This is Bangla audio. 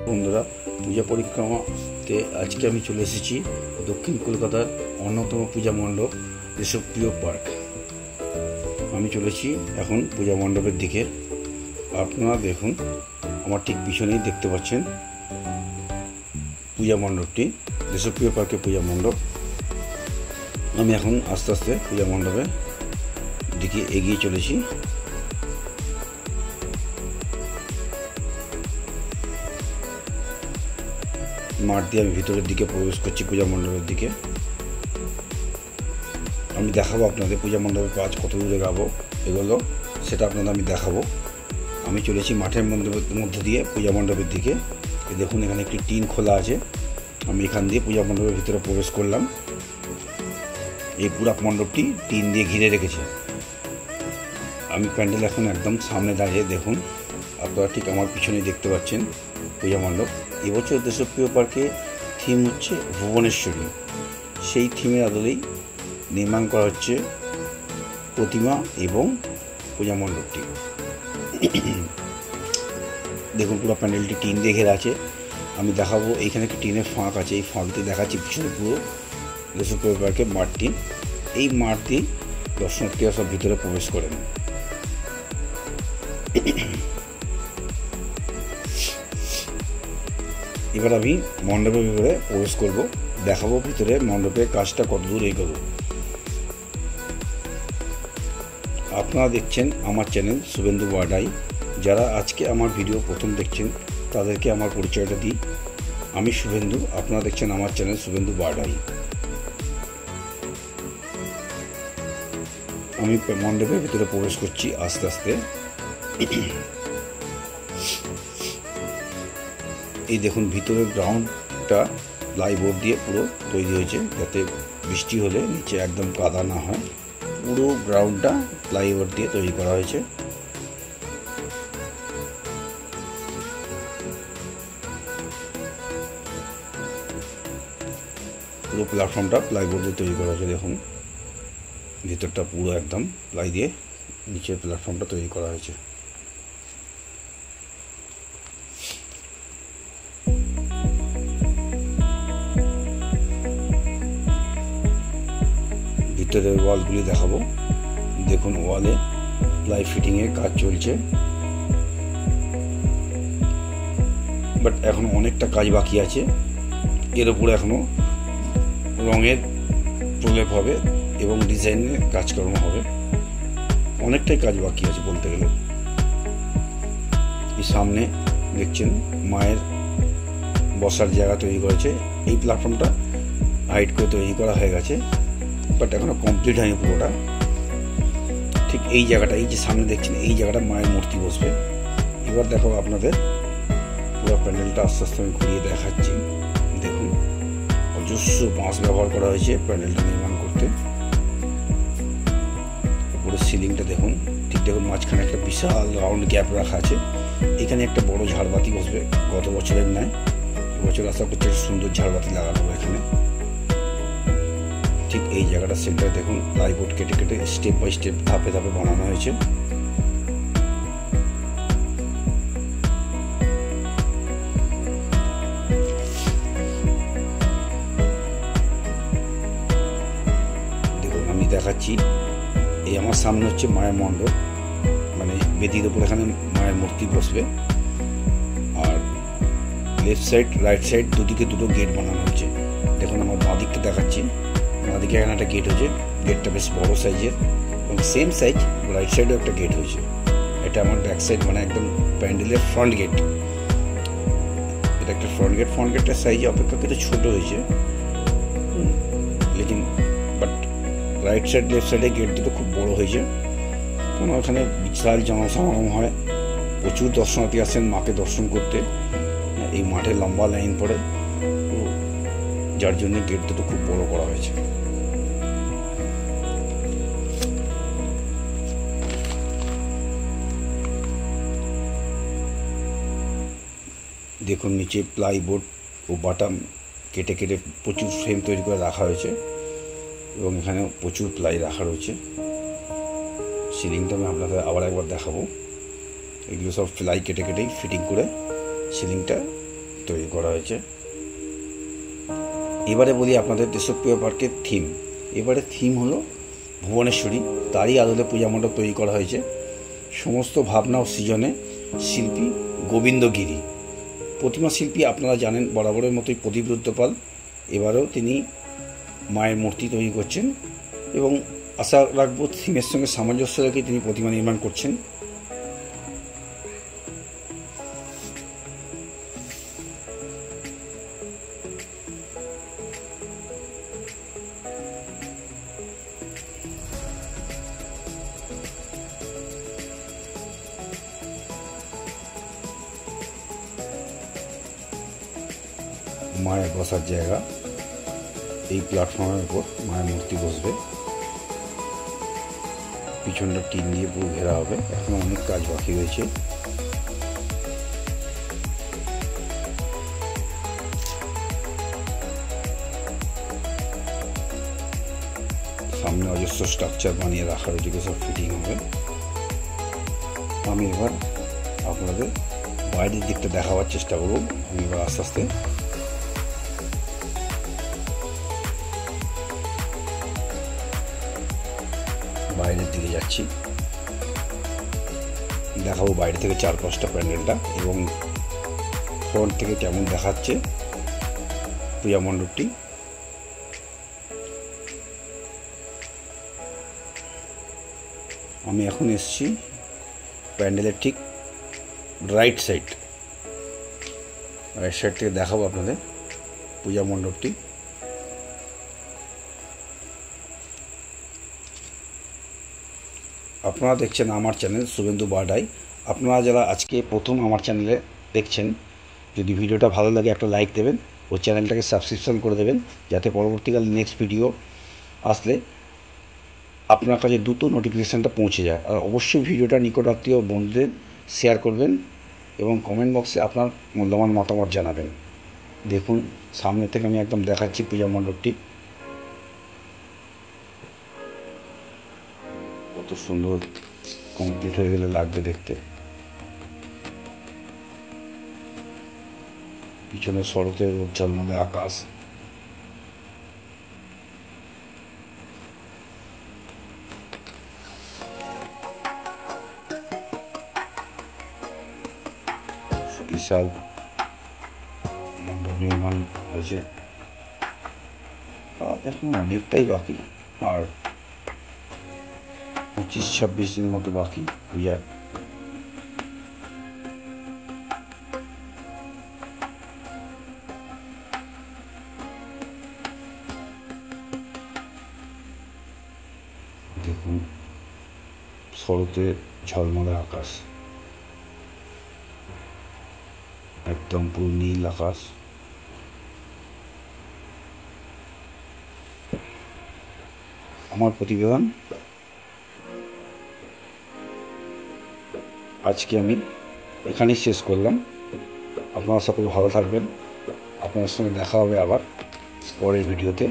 বন্ধুরা, পূজা পরিক্রমাতে আজকে আমি চলে এসেছি দক্ষিণ কলকাতার অন্যতম পূজা মণ্ডপ দেশপ্রিয় পার্ক। আমি চলেছি এখন পূজা মণ্ডপের দিকে। আপনারা দেখুন, আমার ঠিক পিছনেই দেখতে পাচ্ছেন পূজা মণ্ডপটি, দেশপ্রিয় পার্কের পূজা মণ্ডপ। আমি এখন আস্তে আস্তে পূজা মণ্ডপের দিকে এগিয়ে চলেছি। মাঠ দিয়ে আমি ভিতরের দিকে প্রবেশ করছি পূজা মণ্ডপের দিকে। আমি দেখাবো আপনাদের পূজা মণ্ডপের কাজ কত দূরে এগোলো, সেটা আপনাদের আমি দেখাবো। আমি চলেছি মাঠের মধ্যে দিয়ে পূজা মণ্ডপের দিকে। দেখুন, এখানে একটি টিন খোলা আছে। আমি এখান দিয়ে পূজা মণ্ডপের ভিতরে প্রবেশ করলাম। এই পুরা মণ্ডপটি টিন দিয়ে ঘিরে রেখেছে। আমি প্যান্ডেল এখন একদম সামনে দাঁড়িয়ে। দেখুন, আপনারা ঠিক আমার পিছনেই দেখতে পাচ্ছেন পূজা মণ্ডপ। এবছর দেশপ্রিয় পার্কে থিম হচ্ছে ভুবনেশ্বরী। সেই থিমের আদলেই নির্মাণ করা হচ্ছে প্রতিমা এবং পূজা মণ্ডপটি। দেখুন, পুরো প্যান্ডেলটি টিন দিয়ে ঘেরা আছে। আমি দেখাবো এইখানে একটি টিনের ফাঁক আছে। এই ফাঁক দিয়ে দেখাচ্ছি পিছনে পুরো দেশপ্রিয় পার্কের মাঠটি। এই মাঠ দিয়ে দর্শনার্থীরা সব ভিতরে প্রবেশ করেন। এবার আমি মণ্ডপের ভিতরে প্রবেশ করব, দেখাবো ভিতরে মণ্ডপের কাজটা কত দূর এগোলো। আপনারা দেখছেন আমার চ্যানেল শুভেন্দু বাডাই। যারা আজকে আমার ভিডিও প্রথম দেখছেন তাদেরকে আমার পরিচয়টা দিই। আমি শুভেন্দু, আপনারা দেখছেন আমার চ্যানেল শুভেন্দু বাডাই। আমি মণ্ডপের ভিতরে প্রবেশ করছি আস্তে আস্তে। এই দেখুন, ভিতরের গ্রাউন্ডটা প্লাইবোর্ড দিয়ে পুরো তৈরি হয়েছে, যাতে বৃষ্টি হলে নিচে একদম কাদা না হয়। পুরো গ্রাউন্ডটা প্লাইবোর্ড দিয়ে তৈরি করা হয়েছে। পুরো প্ল্যাটফর্মটা প্লাইবোর্ড দিয়ে তৈরি করা হয়েছে। দেখুন, ভিতরটা পুরো একদম প্লাই দিয়ে নিচের প্ল্যাটফর্মটা তৈরি করা হয়েছে। ভিতরের ওয়ালগুলি দেখাবো। দেখুন, ওয়ালে প্লাই ফিটিংয়ের কাজ চলছে, বাট এখন অনেকটা কাজ বাকি আছে। এর উপরে এখনো রঙের প্রলেপ হবে এবং ডিজাইনের কাজকর্ম হবে। অনেকটাই কাজ বাকি আছে বলতে গেলে। এই সামনে দেখছেন মায়ের বসার জায়গা তৈরি করেছে। এই প্ল্যাটফর্মটা হাইট করে তৈরি করা হয়ে গেছে, বাট এখনো কমপ্লিট হয়নি পুরোটা। ঠিক এই জায়গাটা, এই যে সামনে দেখছেন, এই জায়গাটা মায়ের মূর্তি বসবে। এবার দেখো আপনাদের পুরো প্যান্ডেলটা আস্তে আস্তে আমি ঘুরিয়ে দেখাচ্ছি। দেখুন, অজস্র বাঁশ ব্যবহার করা হয়েছে প্যান্ডেলটা নির্মাণ করতে। উপরে সিলিংটা দেখুন, ঠিক দেখুন, মাঝখানে একটা বিশাল রাউন্ড গ্যাপ রাখা আছে। এখানে একটা বড় ঝাড়বাতি বসবে গত বছরের ন্যায়। এবছর আশা করছি সুন্দর ঝাড়বাতি লাগানো হবে এখানে। ঠিক এই জায়গাটা সেন্টারে দেখুন, প্লাইবোর্ড কেটে কেটে স্টেপ বাই স্টেপ ধাপে ধাপে বানানো হয়েছে। দেখুন, আমি দেখাচ্ছি। এই আমার সামনে হচ্ছে মায়ের মণ্ডপ, মানে বেদির উপর এখানে মায়ের মূর্তি বসবে। আর লেফট সাইড, রাইট সাইড দুদিকে দুটো গেট বানানো হচ্ছে। দেখুন, আমার বাঁ দিকটা দেখাচ্ছি। বাঁদিকে এখানে একটা গেট হয়েছে। গেটটা বেশ বড় সাইজের এবং সেম সাইজ রাইট সাইডেও একটা গেট হয়েছে। এটা আমার ব্যাক সাইড, মানে একদম প্যান্ডেলের ফ্রন্ট গেট। এটা একটা ফ্রন্ট গেট। ফ্রন্ট গেটটার সাইজ অপেক্ষাকৃত ছোট হয়েছে, লেকিন বাট রাইট সাইড লেফট সাইডে গেট দুটো খুব বড় হয়েছে। কারণ ওখানে বিশাল জনসমাগম হয়, প্রচুর দর্শনার্থী আসেন মাকে দর্শন করতে। এই মাঠে লম্বা লাইন পড়ে, যার জন্য গেট দুটো খুব বড় করা হয়েছে। দেখুন, নিচে প্লাইবোর্ড ও বাটাম কেটে কেটে প্রচুর ফ্রেম তৈরি করে রাখা হয়েছে এবং এখানে প্রচুর প্লাই রাখা রয়েছে। সিলিংটা আমি আপনাদের আবার একবার দেখাবো। এগুলো সব প্লাই কেটে কেটেই ফিটিং করে সিলিংটা তৈরি করা হয়েছে। এবারে বলি আপনাদের দেশপ্রিয় পার্কের থিম। এবারে থিম হলো ভুবনেশ্বরী, তারই আদলে পূজা মণ্ডপ তৈরি করা হয়েছে। সমস্ত ভাবনা ও সৃজনে শিল্পী গোবিন্দ গিরি। প্রতিমা শিল্পী আপনারা জানেন বরাবরের মতোই প্রদীপ রুদ্রপাল। এবারেও তিনি মায়ের মূর্তি তৈরি করছেন এবং আশা রাখবো থিমের সঙ্গে সামঞ্জস্য রেখে তিনি প্রতিমা নির্মাণ করছেন। মায়ের বসার জায়গা, এই প্ল্যাটফর্মের উপর মায়ের মূর্তি বসবে। পিছনটা টিন দিয়ে পুরো ঘেরা হবে। এখন অনেক কাজ বাকি রয়েছে। সামনে অজস্র স্ট্রাকচার বানিয়ে রাখা রয়েছে, সব ফিটিং হবে। আমি এবার আপনাদের বাইরের দিকটা দেখাবার চেষ্টা করব। আমি এবার আস্তে আস্তে বাইরের দিকে যাচ্ছি, দেখাবো বাইরে থেকে চারপাশটা প্যান্ডেলটা এবং ফ্রন্ট থেকে কেমন দেখাচ্ছে পূজা মণ্ডপটি। আমি এখন এসেছি প্যান্ডেলের ঠিক রাইট সাইড থেকে দেখাবো আপনাদের পূজা মণ্ডপটি। আপনারা দেখছেন আমার চ্যানেল শুভেন্দু বাডাই। আপনারা যারা আজকে প্রথম আমার চ্যানেলে দেখছেন, যদি ভিডিওটা ভালো লাগে একটা লাইক দেবেন ও চ্যানেলটাকে সাবস্ক্রিপশন করে দেবেন, যাতে পরবর্তীকালে নেক্সট ভিডিও আসলে আপনার কাছে দ্রুত নোটিফিকেশানটা পৌঁছে যায়। আর অবশ্যই ভিডিওটা নিকটাত্মীয় বন্ধুদের শেয়ার করবেন এবং কমেন্ট বক্সে আপনার মূল্যবান মতামত জানাবেন। দেখুন সামনে থেকে আমি একদম দেখাচ্ছি পূজা মণ্ডপটি, কত সুন্দর কমপ্লিট হয়ে গেলে লাগবে দেখতে। পিছনে সড়কের ঝলমলে আকাশ, বিশাল মণ্ডপ নির্মাণ হয়েছে। এখন অনেকটাই বাকি, আর 25-26 দিন মতো বাকি পূজার। দেখুন শরতে ঝলমলে আকাশ, একদম পুরো নীল আকাশ। আমার প্রতিবেদন আজকে আমি এখানেই শেষ করলাম। আপনারা সকলে ভালো থাকবেন। আপনার সঙ্গে দেখা হবে আবার পরের ভিডিওতে।